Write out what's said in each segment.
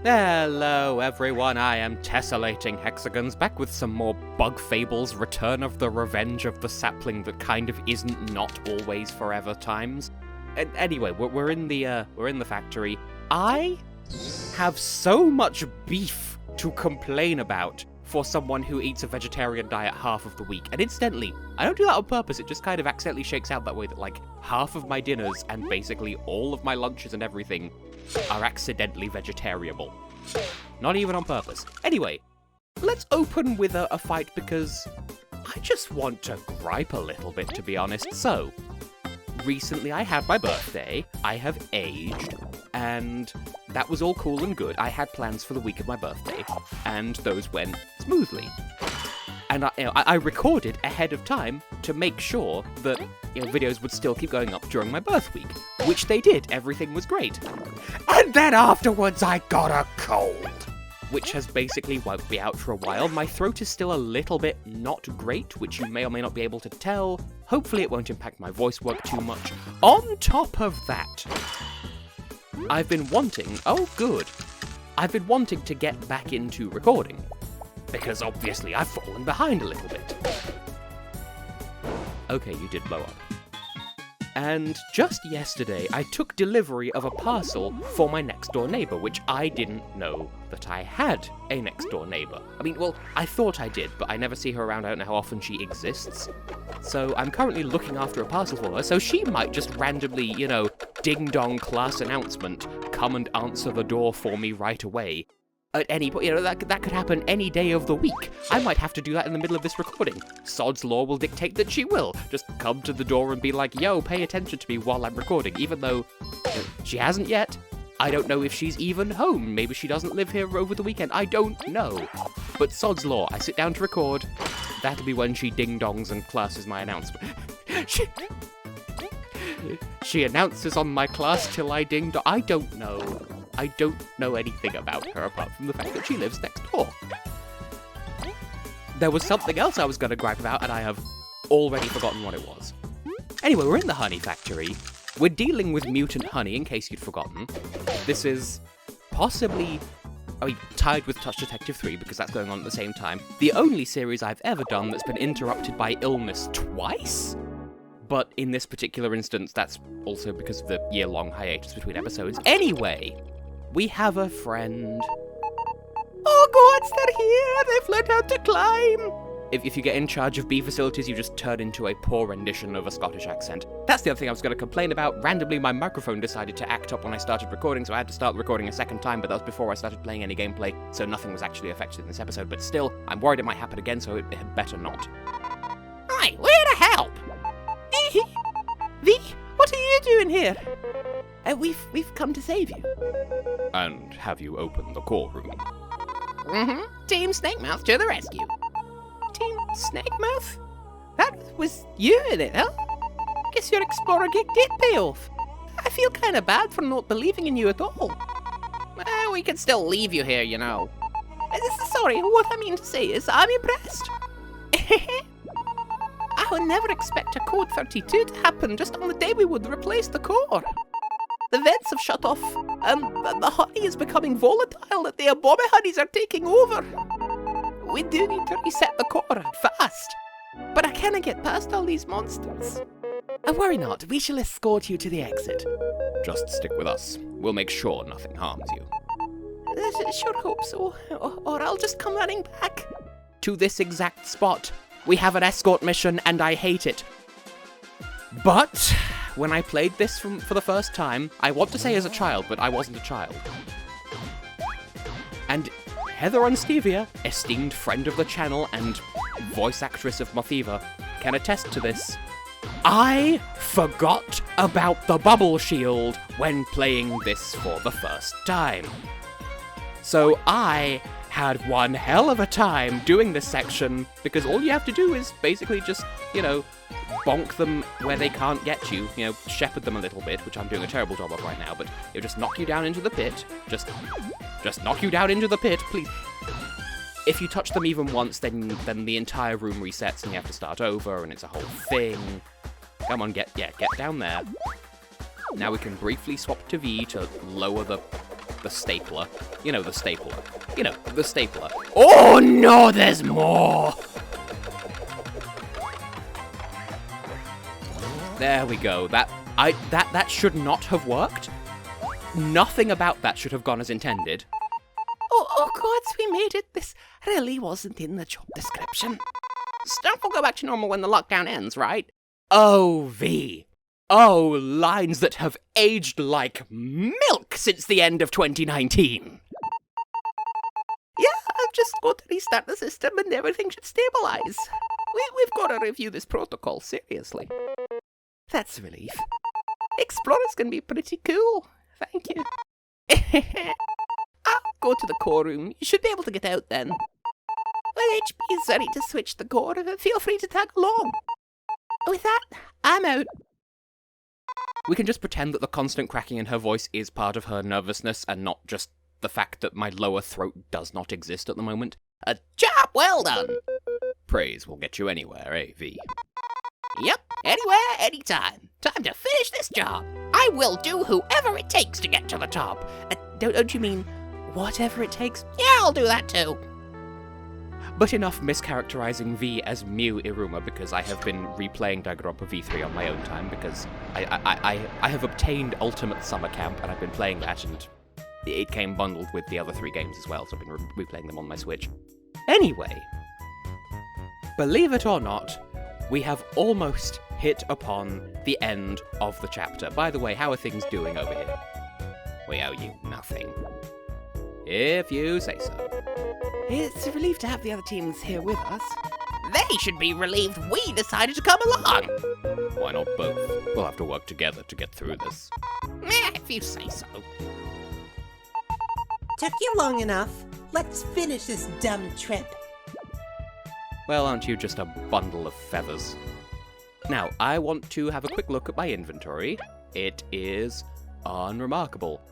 Hello everyone, I am Tessellating Hexagons, back with some more Bug Fables, Return of the Revenge of the Sapling that kind of isn't not always forever times. Anyway, we're in the factory. I have so much beef to complain about for someone who eats a vegetarian diet half of the week. And incidentally, I don't do that on purpose, it just kind of accidentally shakes out that way that like half of my dinners and basically all of my lunches and everything are accidentally vegetariable. Not even on purpose. Anyway, let's open with a fight because I just want to gripe a little bit, to be honest. So, recently I had my birthday, I have aged, and that was all cool and good. I had plans for the week of my birthday, and those went smoothly. And I recorded ahead of time to make sure that videos would still keep going up during my birth week, which they did. Everything was great. And then afterwards I got a cold, which has basically wiped me out for a while. My throat is still a little bit not great, which you may or may not be able to tell. Hopefully it won't impact my voice work too much. On top of that, I've been wanting to get back into recording. Because obviously I've fallen behind a little bit. Okay, you did blow up. And just yesterday, I took delivery of a parcel for my next-door neighbour, which I didn't know that I had a next-door neighbour. I mean, well, I thought I did, but I never see her around. I don't know how often she exists. So I'm currently looking after a parcel for her, so she might just randomly, ding-dong class announcement, come and answer the door for me right away. At any point, that could happen any day of the week. I might have to do that in the middle of this recording. Sod's law will dictate that she will. Just come to the door and be like, yo, pay attention to me while I'm recording, even though she hasn't yet. I don't know if she's even home. Maybe she doesn't live here over the weekend. I don't know. But sod's law, I sit down to record. That'll be when she ding-dongs and classes my announcement. She announces on my class till I ding-dong. I don't know. I don't know anything about her apart from the fact that she lives next door. There was something else I was going to gripe about, and I have already forgotten what it was. Anyway, we're in the honey factory. We're dealing with mutant honey, in case you'd forgotten. This is possibly, tied with Touch Detective 3, because that's going on at the same time. The only series I've ever done that's been interrupted by illness twice? But in this particular instance, that's also because of the year-long hiatus between episodes. Anyway, we have a friend. Oh gods, they're here! They've learned how to climb! If you get in charge of bee facilities, you just turn into a poor rendition of a Scottish accent. That's the other thing I was going to complain about. Randomly, my microphone decided to act up when I started recording, so I had to start recording a second time, but that was before I started playing any gameplay, so nothing was actually affected in this episode. But still, I'm worried it might happen again, so it had better not. Hi, we're to help! V, what are you doing here? We've come to save you. And have you opened the core room? Mm-hmm. Team Snakemouth to the rescue. Team Snakemouth? That was you in it, huh? Guess your explorer gig did pay off. I feel kind of bad for not believing in you at all. Well, we can still leave you here, Sorry, what I mean to say is I'm impressed. I would never expect a Code 32 to happen just on the day we would replace the core. The vents have shut off, and the honey is becoming volatile, and the Abomi honeys are taking over. We do need to reset the core, fast. But I cannot get past all these monsters. Worry not, we shall escort you to the exit. Just stick with us. We'll make sure nothing harms you. Sure hope so, or I'll just come running back. To this exact spot. We have an escort mission, and I hate it. But when I played this for the first time, I want to say as a child, but I wasn't a child. And Heather and Stevia, esteemed friend of the channel and voice actress of Mothiva, can attest to this. I forgot about the bubble shield when playing this for the first time. So I had one hell of a time doing this section, because all you have to do is basically just, bonk them where they can't get you, shepherd them a little bit, which I'm doing a terrible job of right now, but it'll just knock you down into the pit. Just knock you down into the pit, please. If you touch them even once, then the entire room resets and you have to start over, and it's a whole thing. Come on, get down there. Now we can briefly swap to V to lower the the stapler. You know, the stapler. You know, the stapler. Oh no, there's more! There we go. That should not have worked. Nothing about that should have gone as intended. Oh, gods, we made it. This really wasn't in the job description. Stuff will go back to normal when the lockdown ends, right? Oh, V. Oh, lines that have aged like milk since the end of 2019. Yeah, I've just got to restart the system and everything should stabilize. We've got to review this protocol seriously. That's a relief. Explorers can be pretty cool. Thank you. I'll go to the core room. You should be able to get out then. When HP is ready to switch the core, feel free to tag along. With that, I'm out. We can just pretend that the constant cracking in her voice is part of her nervousness and not just the fact that my lower throat does not exist at the moment. A job well done! Praise will get you anywhere, eh, V? Yep, anywhere, anytime. Time to finish this job. I will do whoever it takes to get to the top. Don't you mean whatever it takes? Yeah, I'll do that too. But enough mischaracterizing V as Mew Iruma, because I have been replaying Danganronpa V3 on my own time, because I have obtained Ultimate Summer Camp, and I've been playing that, and it came bundled with the other 3 games as well, so I've been replaying them on my Switch. Anyway, believe it or not, we have almost hit upon the end of the chapter. By the way, how are things doing over here? We owe you nothing. If you say so. It's a relief to have the other teams here with us. They should be relieved we decided to come along. Why not both? We'll have to work together to get through this. If you say so. Took you long enough. Let's finish this dumb trip. Well, aren't you just a bundle of feathers? Now, I want to have a quick look at my inventory. It is unremarkable.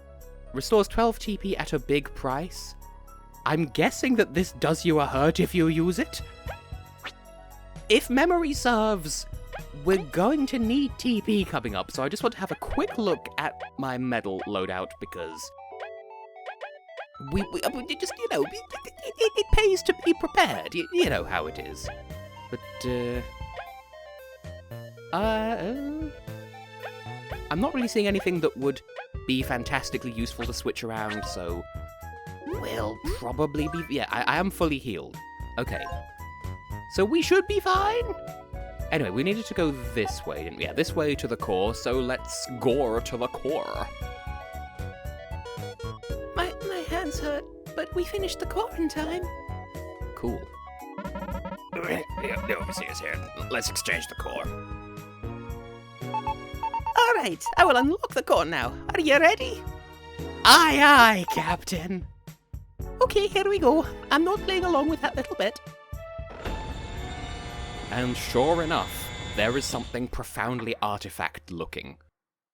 Restores 12 TP at a big price. I'm guessing that this does you a hurt if you use it. If memory serves, we're going to need TP coming up, so I just want to have a quick look at my medal loadout, because we just, you know, it pays to be prepared. You know how it is. But, I'm not really seeing anything that would be fantastically useful to switch around, so we'll probably be... Yeah, I am fully healed. Okay. So we should be fine? Anyway, we needed to go this way, didn't we? Yeah, this way to the core, so let's gore to the core. My hands hurt, but we finished the core in time. Cool. The overseer's here. Let's exchange the core. Alright, I will unlock the core now. Are you ready? Aye, aye, Captain. Okay, here we go. I'm not playing along with that little bit. And sure enough, there is something profoundly artifact looking.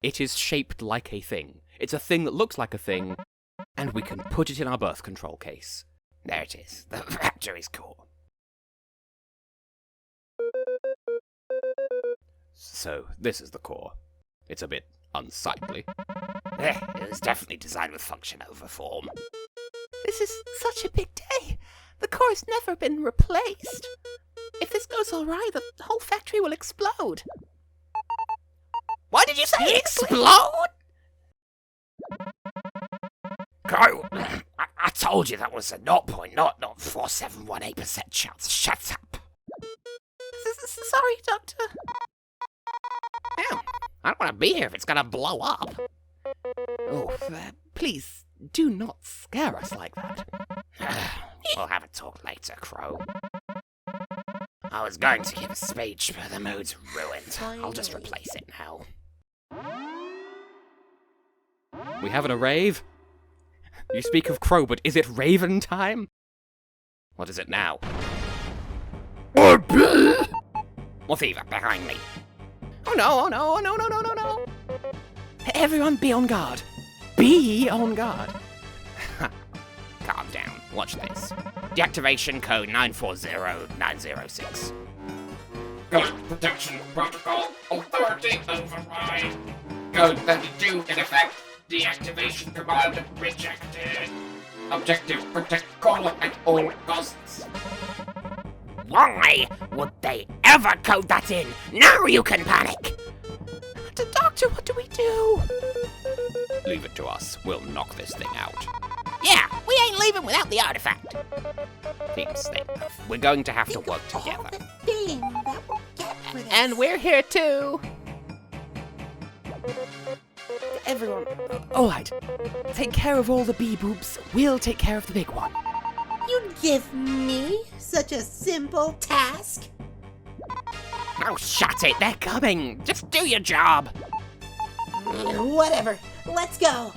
It is shaped like a thing. It's a thing that looks like a thing, and we can put it in our birth control case. There it is, the factory's core. So, this is the core. It's a bit unsightly. It was definitely designed with function over form. This is such a big day. The core's never been replaced. If this goes all right, the whole factory will explode. What did you say? Explode? Crow, I told you that was a 0.04718% chance. Shut up. Sorry, Doctor. Ew, I don't want to be here if it's gonna blow up. Oh, please, do not scare us like that. We'll have a talk later, Crow. I was going to give a speech, but the mood's ruined. I'll just replace it now. We having a rave? You speak of Crow, but is it Raven time? What is it now? More fever behind me. Oh no, oh no, oh no, no, no, no, no. Everyone be on guard. Be on guard. Calm down. Watch this. Deactivation code 940906. Ghost Protection Protocol Authority Override. Code 32 in effect. Deactivation command rejected. Objective, protect caller at all costs. Why would they ever code that in? Now you can panic! Doctor, what do we do? Leave it to us. We'll knock this thing out. Yeah, we ain't leaving without the artifact. Seems safe. We're going to have to work All together. the thing that we'll get for this. And we're here too. Everyone, all right. Take care of all the bee boobs. We'll take care of the big one. You'd give me such a simple task? Oh, shut it, they're coming. Just do your job. Whatever. Let's go.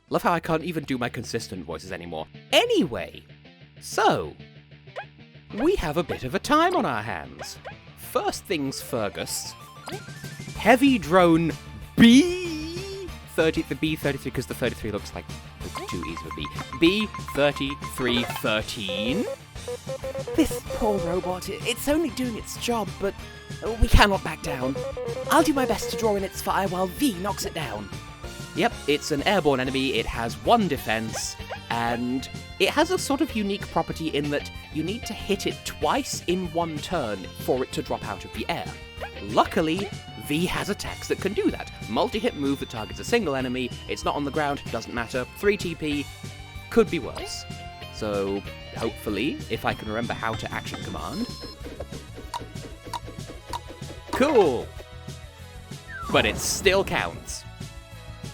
Love how I can't even do my consistent voices anymore. Anyway, so we have a bit of a time on our hands. First things Fergus. Heavy drone B30, the B33, because the 33 looks like too easy for B. B3313. This poor robot, it's only doing its job, but we cannot back down. I'll do my best to draw in its fire while V knocks it down. Yep, it's an airborne enemy, it has 1 defense, and it has a sort of unique property in that you need to hit it twice in 1 turn for it to drop out of the air. Luckily, V has attacks that can do that. Multi-hit move that targets a single enemy, it's not on the ground, doesn't matter, 3 TP, could be worse. So, hopefully, if I can remember how to action command. Cool! But it still counts.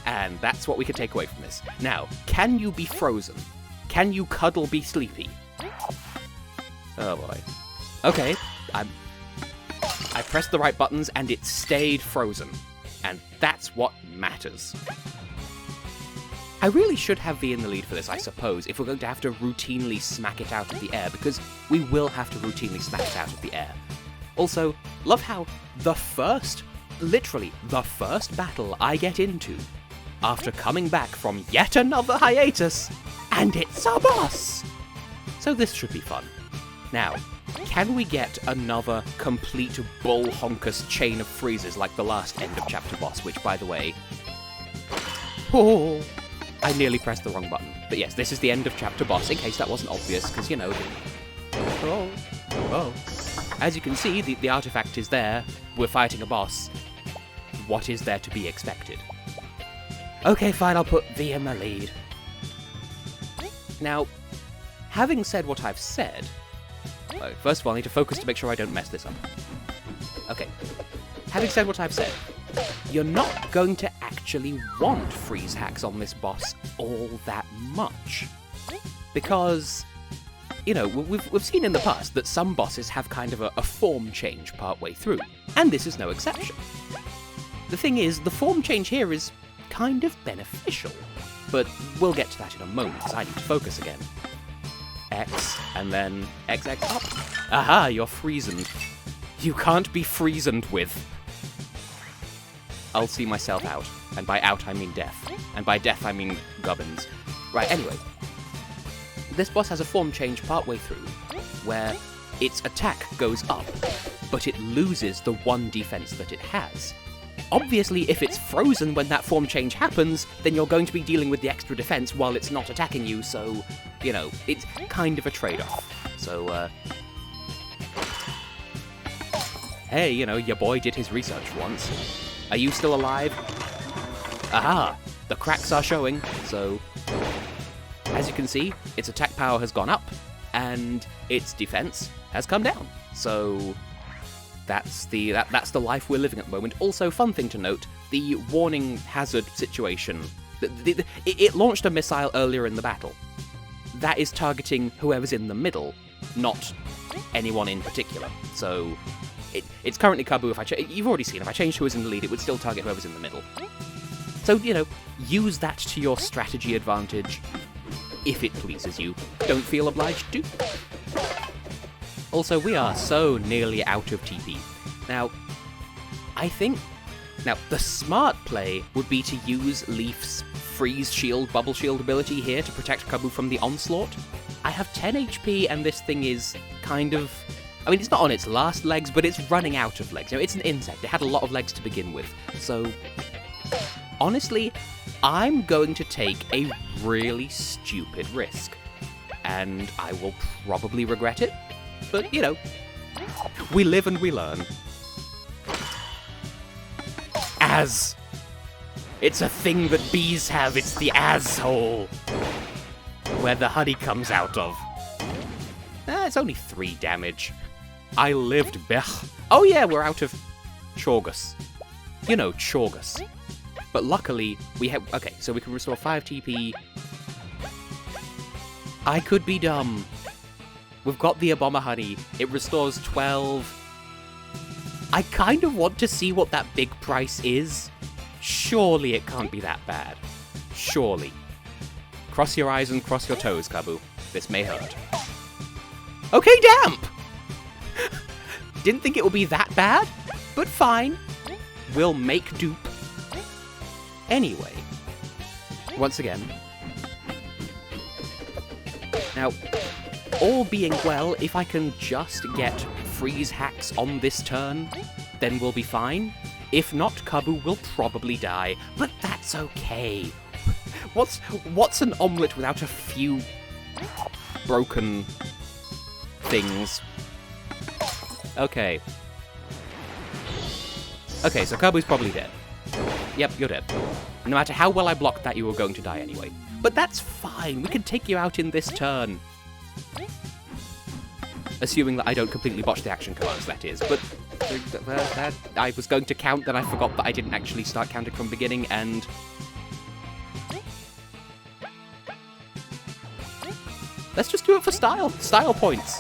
And that's what we can take away from this. Now, can you be frozen? Can you cuddle be sleepy? Oh boy. Okay, I pressed the right buttons and it stayed frozen. And that's what matters. I really should have V in the lead for this, I suppose, if we're going to have to routinely smack it out of the air, because we will have to routinely smack it out of the air. Also, love how literally the first battle I get into, after coming back from yet another hiatus, and it's a boss! So this should be fun. Now, can we get another complete bull honkus chain of freezes like the last end of chapter boss, which, by the way... Oh, I nearly pressed the wrong button. But yes, this is the end of chapter boss, in case that wasn't obvious, because, you know... Oh. As you can see, the artifact is there. We're fighting a boss. What is there to be expected? Okay, fine, I'll put V in the lead. Now, having said what I've said... First of all, I need to focus to make sure I don't mess this up. Okay. Having said what I've said, you're not going to actually want freeze hacks on this boss all that much. Because, you know, we've seen in the past that some bosses have kind of a form change partway through, and this is no exception. The thing is, the form change here is kind of beneficial, but we'll get to that in a moment, because I need to focus again. X, and then XX up. Aha, you're freezened. You can't be freezened with. I'll see myself out, and by out I mean death, and by death I mean gubbins. Right, anyway. This boss has a form change partway through, where its attack goes up, but it loses the 1 defense that it has. Obviously, if it's frozen when that form change happens, then you're going to be dealing with the extra defense while it's not attacking you, so, you know, it's kind of a trade-off. So, hey, you know, your boy did his research once. Are you still alive? Aha! The cracks are showing, so... As you can see, its attack power has gone up, and its defense has come down. So... That's the life we're living at the moment. Also, fun thing to note, the warning hazard situation. It launched a missile earlier in the battle. That is targeting whoever's in the middle, not anyone in particular. So, it's currently Kabu. You've already seen, if I changed who was in the lead, it would still target whoever's in the middle. So, you know, use that to your strategy advantage, if it pleases you. Don't feel obliged to. Also, we are so nearly out of TP. Now, I think... Now, the smart play would be to use Leaf's freeze shield, bubble shield ability here to protect Kabu from the onslaught. I have 10 HP and this thing is kind of... I mean, it's not on its last legs, but it's running out of legs. You know, it's an insect. It had a lot of legs to begin with. So, honestly, I'm going to take a really stupid risk. And I will probably regret it, but, you know, we live and we learn. As. It's a thing that bees have, it's the as-hole. Where the honey comes out of. It's only 3 damage. I lived, bech. Oh yeah, we're out of Chorgus. You know, Chorgus. But luckily, we have... Okay, so we can restore 5 TP. I could be dumb. We've got the Aboma Honey. It restores 12. I kind of want to see what that big price is. Surely it can't be that bad. Surely. Cross your eyes and cross your toes, Kabu. This may hurt. Okay, damp! Didn't think it would be that bad, but fine. We'll make dupe. Anyway. Once again. Now, all being well, if I can just get freeze hacks on this turn, then we'll be fine. If not, Kabu will probably die, but that's okay. What's an omelette without a few broken things? Okay. Okay, so Kabu's probably dead. Yep, you're dead. No matter how well I blocked that, you were going to die anyway. But that's fine, we can take you out in this turn. Assuming that I don't completely botch the action commands, that is. But I was going to count, then I forgot that I didn't actually start counting from the beginning, and... Let's just do it for style. Style points.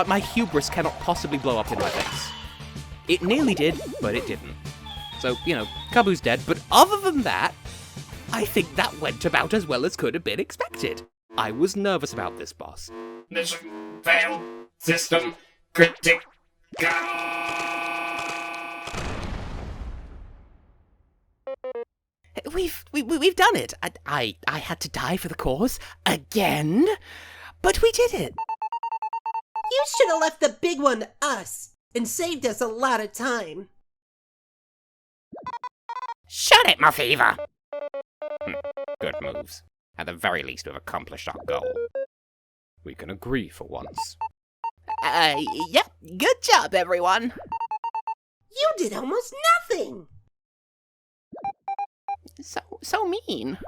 My hubris cannot possibly blow up in my face. It nearly did, but it didn't. So, you know, Kabu's dead, but other than that, I think that went about as well as could have been expected. I was nervous about this boss. Mission failed. System critical. We've done it. I had to die for the cause again, but we did it. You should have left the big one to us and saved us a lot of time. Shut it, my fever. Good moves. At the very least, we've accomplished our goal. We can agree for once. Yep. Good job, everyone. You did almost nothing. So mean.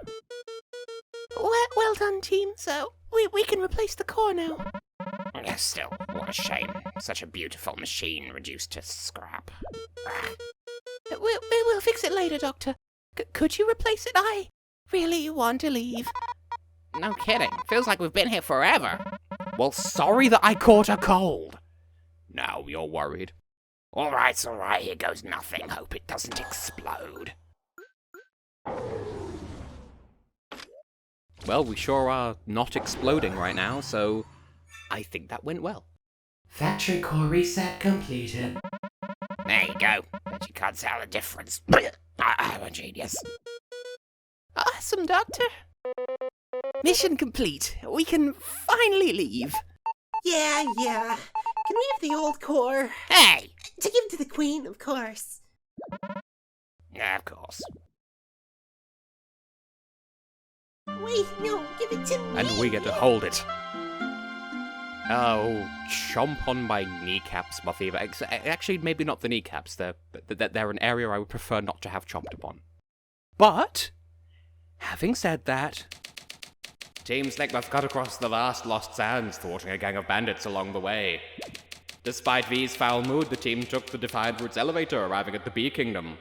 Well done, team. So we can replace the core now. Yes, still, what a shame. Such a beautiful machine reduced to scrap. We'll fix it later, Doctor. Could you replace it? I really want to leave. No kidding. Feels like we've been here forever. Well, sorry that I caught a cold. Now you're worried. All right, here goes nothing. Hope it doesn't explode. Well, we sure are not exploding right now, so I think that went well. Factory core reset completed. There you go. Bet you can't tell the difference. I'm a genius. Awesome, Doctor. Mission complete. We can finally leave. Yeah. Can we have the old core? Hey! To give to the Queen, of course. Yeah, of course. Wait, no, give it to me. And we get to hold it. Oh, chomp on my kneecaps, Buffy. Actually, maybe not the kneecaps. They're an area I would prefer not to have chomped upon. But, having said that... Team Snakebuff cut across the vast lost sands, thwarting a gang of bandits along the way. Despite V's foul mood, the team took the Defiant Roots elevator, arriving at the Bee Kingdom.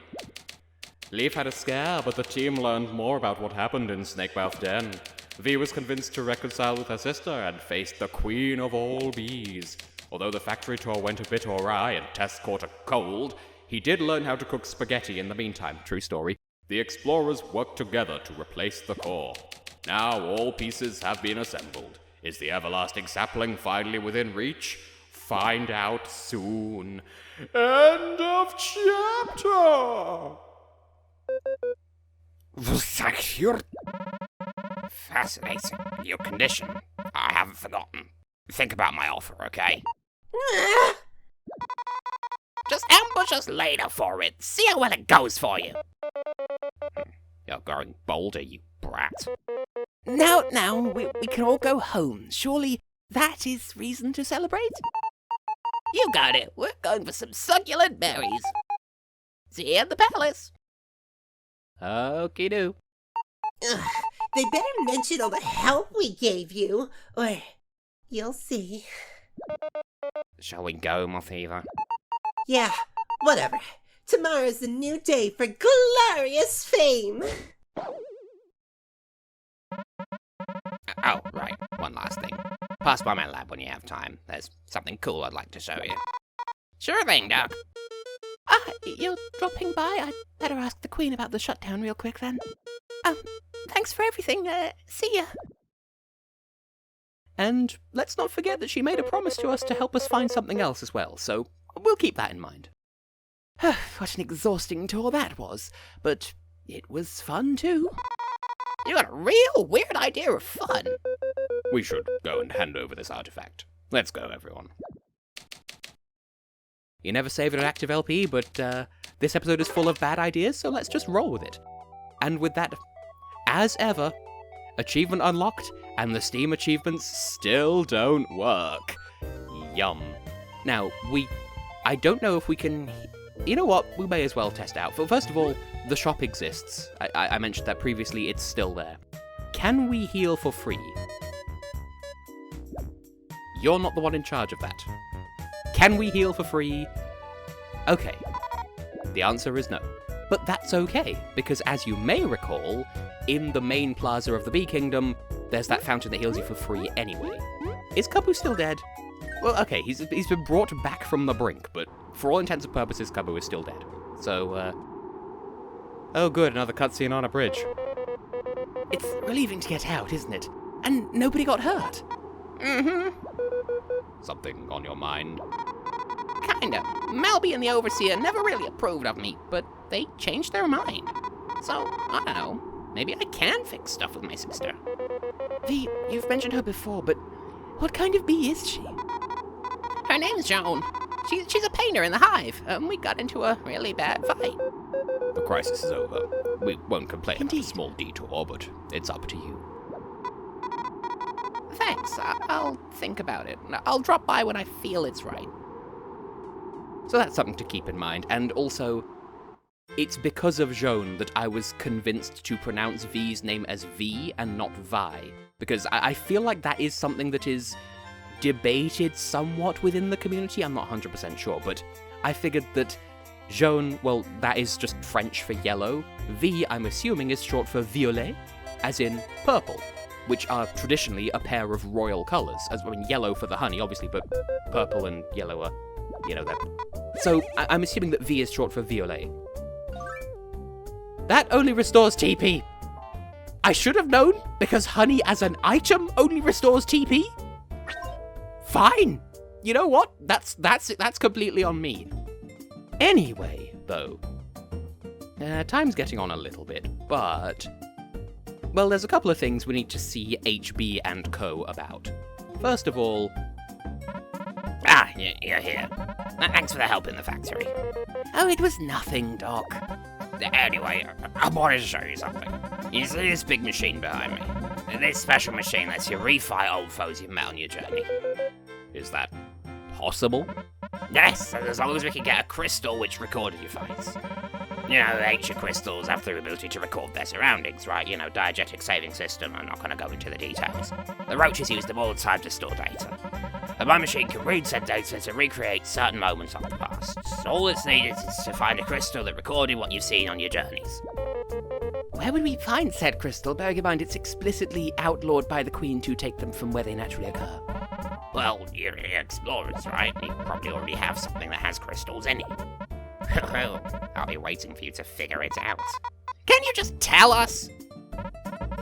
Leaf had a scare, but the team learned more about what happened in Snakemouth Den. V was convinced to reconcile with her sister and faced the queen of all bees. Although the factory tour went a bit awry and Tess caught a cold, he did learn how to cook spaghetti in the meantime. True story. The explorers worked together to replace the core. Now all pieces have been assembled. Is the everlasting sapling finally within reach? Find out soon. End of chapter! Fascinating. Your condition. I haven't forgotten. Think about my offer, okay? Just ambush us later for it. See how well it goes for you. You're growing bolder, you brat. Now, we can all go home. Surely that is reason to celebrate? You got it. We're going for some succulent berries. See you at the palace. Okie do. Ugh, they better mention all the help we gave you, or you'll see. Shall we go, my favour? Yeah, whatever. Tomorrow's a new day for glorious fame. Oh, right. One last thing. Pass by my lab when you have time. There's something cool I'd like to show you. Sure thing, Doc. You're dropping by? I'd better ask the Queen about the shutdown real quick then. Thanks for everything. See ya. And let's not forget that she made a promise to us to help us find something else as well, so we'll keep that in mind. What an exhausting tour that was, but it was fun too. You got a real weird idea of fun. We should go and hand over this artifact. Let's go, everyone. You never save an active LP, but this episode is full of bad ideas, so let's just roll with it. And with that, as ever, achievement unlocked, and the Steam achievements still don't work. Yum. Now, I don't know if we can... You know what? We may as well test out. First of all, the shop exists. I mentioned that previously, it's still there. Can we heal for free? You're not the one in charge of that. Can we heal for free? Okay. The answer is no. But that's okay, because as you may recall, in the main plaza of the Bee Kingdom, there's that fountain that heals you for free anyway. Is Kabu still dead? Well, okay, he's been brought back from the brink, but for all intents and purposes, Kabu is still dead. So, oh good, another cutscene on a bridge. It's relieving to get out, isn't it? And nobody got hurt. Mm-hmm. Something on your mind? Kinda. Melby and the Overseer never really approved of me, but they changed their mind. So, I don't know. Maybe I can fix stuff with my sister. V, you've mentioned her before, but what kind of bee is she? Her name's Joan. She's a painter in the hive. We got into a really bad fight. The crisis is over. We won't complain about a Indeed. small detour, but it's up to you. Thanks. I'll think about it. I'll drop by when I feel it's right. So that's something to keep in mind, and also, it's because of Joan that I was convinced to pronounce V's name as V and not Vi, because I feel like that is something that is debated somewhat within the community. I'm not 100% sure, but I figured that Jaune, well, that is just French for yellow. V, I'm assuming, is short for violet, as in purple, which are traditionally a pair of royal colours. I mean, yellow for the honey, obviously, but purple and yellow are, you know, that. So I'm assuming that V is short for violet. That only restores TP. I should have known, because honey as an item only restores TP. Fine. You know what? That's completely on me. Anyway, though, time's getting on a little bit, but... Well, there's a couple of things we need to see HB and Co. about. First of all... Ah, you're here. Thanks for the help in the factory. Oh, it was nothing, Doc. Anyway, I wanted to show you something. You see this big machine behind me? This special machine lets you refight old foes you've met on your journey. Is that possible? Yes, as long as we can get a crystal which recorded your fights. You know, ancient crystals have the ability to record their surroundings, right? You know, diegetic saving system, I'm not going to go into the details. The roaches use them all the time to store data. And my machine can read said data to recreate certain moments of the past. So all that's needed is to find a crystal that recorded what you've seen on your journeys. Where would we find said crystal? Bearing in mind it's explicitly outlawed by the Queen to take them from where they naturally occur. Well, you're explorers, right? You probably already have something that has crystals in it. Well, I'll be waiting for you to figure it out. Can you just tell us?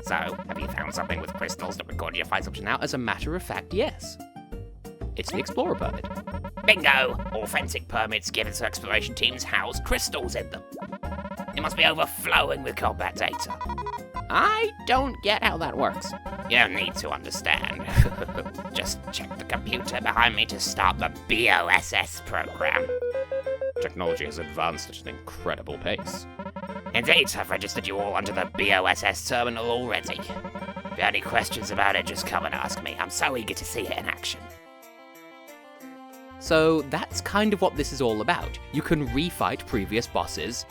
So, have you found something with crystals that record your fights up to now? As a matter of fact, yes. It's the Explorer permit. Bingo! Authentic permits given to exploration teams house crystals in them. It must be overflowing with combat data. I don't get how that works. You don't need to understand. Just check the computer behind me to start the BOSS program. Technology has advanced at an incredible pace. Indeed, I've registered you all onto the BOSS terminal already. If you have any questions about it, just come and ask me. I'm so eager to see it in action. So that's kind of what this is all about. You can refight previous bosses,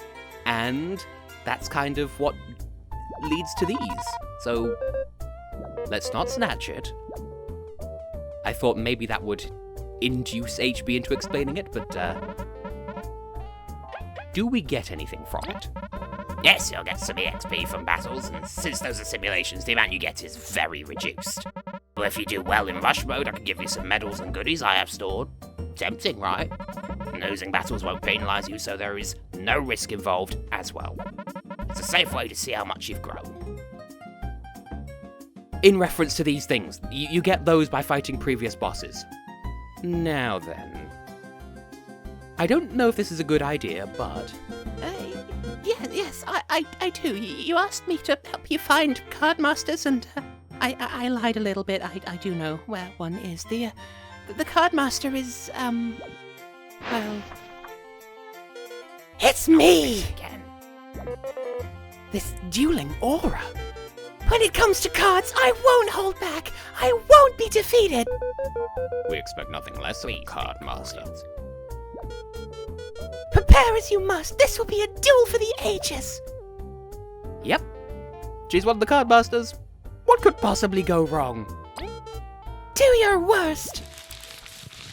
and that's kind of what leads to these. So let's not snatch it. I thought maybe that would induce HB into explaining it, but do we get anything from it? Yes, you'll get some EXP from battles, and since those are simulations, the amount you get is very reduced. But if you do well in rush mode, I can give you some medals and goodies I have stored. Tempting, right? Losing battles won't penalise you, so there is no risk involved as well. It's a safe way to see how much you've grown. In reference to these things, you get those by fighting previous bosses. Now then, I don't know if this is a good idea, but Yes, I do. You asked me to help you find card masters, and I lied a little bit. I do know where one is. The card master is, well, it's me! Again. This dueling aura. When it comes to cards, I won't hold back. I won't be defeated. we expect nothing less of a card master. Prepare as you must. This will be a duel for the ages. Yep, she's one of the card masters. What could possibly go wrong? Do your worst.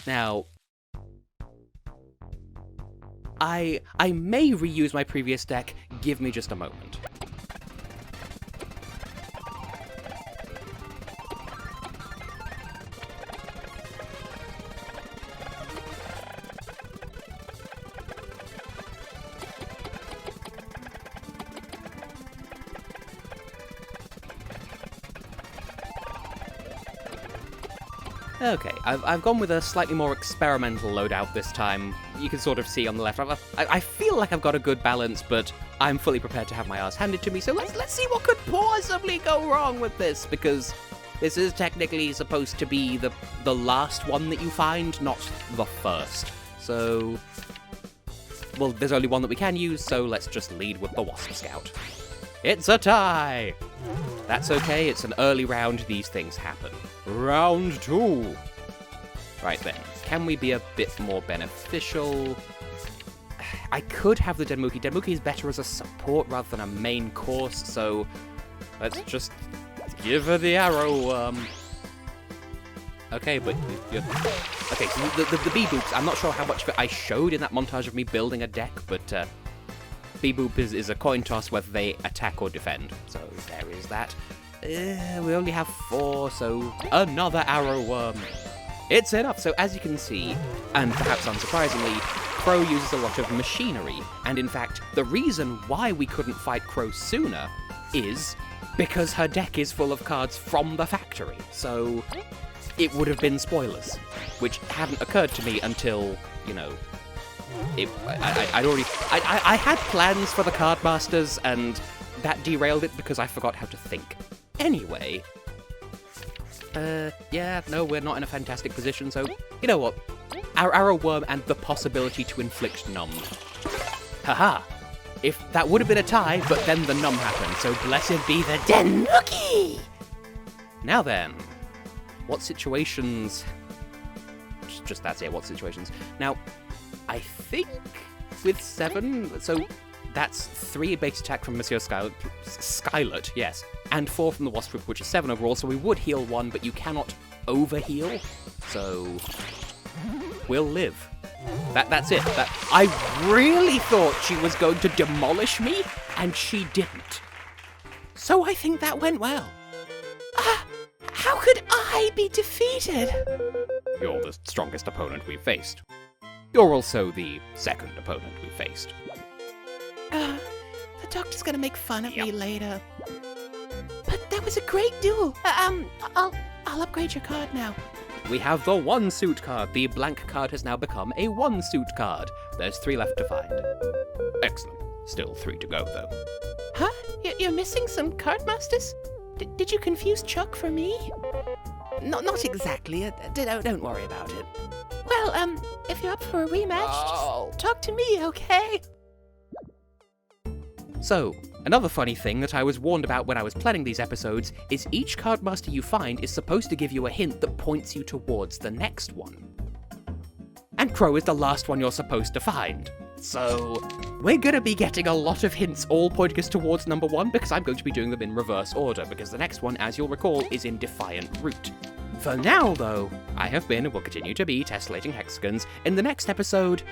Now, I may reuse my previous deck. Give me just a moment. Okay, I've gone with a slightly more experimental loadout this time. You can sort of see on the left. I feel like I've got a good balance, but I'm fully prepared to have my ass handed to me. So let's see what could possibly go wrong with this, because this is technically supposed to be the last one that you find, not the first. So, well, there's only one that we can use, so let's just lead with the Wasp Scout. It's a tie! That's okay, it's an early round, these things happen. Round 2! Right then, can we be a bit more beneficial? I could have the Denmuki. Denmuki is better as a support rather than a main course, so let's just give her the arrow. Okay, but you're... Okay, so the B-Boops, I'm not sure how much of it I showed in that montage of me building a deck, but B-Boop is a coin toss whether they attack or defend, so there is that. We only have 4, so another arrow worm. It's enough. So as you can see, and perhaps unsurprisingly, Crow uses a lot of machinery. And in fact, the reason why we couldn't fight Crow sooner is because her deck is full of cards from the factory. So it would have been spoilers, which hadn't occurred to me until, you know, I had plans for the card masters, and that derailed it because I forgot how to think. Anyway, yeah, no, we're not in a fantastic position, so, you know what? Our arrow worm and the possibility to inflict numb. Haha! If that would have been a tie, but then the numb happened, so blessed be the Denmuki! Now then, what situations... Just that's it, what situations? Now, I think with 7, so that's 3 base attack from Monsieur Skylert, yes, and 4 from the Wasp Whip, which is 7 overall, so we would heal 1, but you cannot overheal, so we'll live. That's it. I really thought she was going to demolish me, and she didn't. So I think that went well. How could I be defeated? You're the strongest opponent we've faced. You're also the second opponent we faced. The doctor's gonna make fun of me later. But that was a great duel. I'll upgrade your card now. We have the 1-suit card. The blank card has now become a 1-suit card. There's 3 left to find. Excellent. Still 3 to go, though. Huh? You're missing some card masters? Did you confuse Chuck for me? Not exactly. Don't worry about it. Well, if you're up for a rematch, just talk to me, okay? So, another funny thing that I was warned about when I was planning these episodes is each cardmaster you find is supposed to give you a hint that points you towards the next one. And Crow is the last one you're supposed to find. So, we're gonna be getting a lot of hints all pointing us towards number 1 because I'm going to be doing them in reverse order, because the next one, as you'll recall, is in Defiant Root. For now, though, I have been and will continue to be Tessellating Hexagons. In the next episode,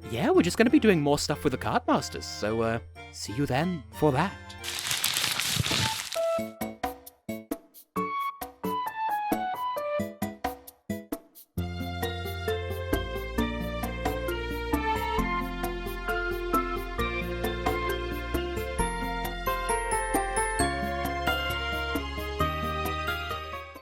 yeah, we're just gonna be doing more stuff with the Cardmasters, so see you then for that.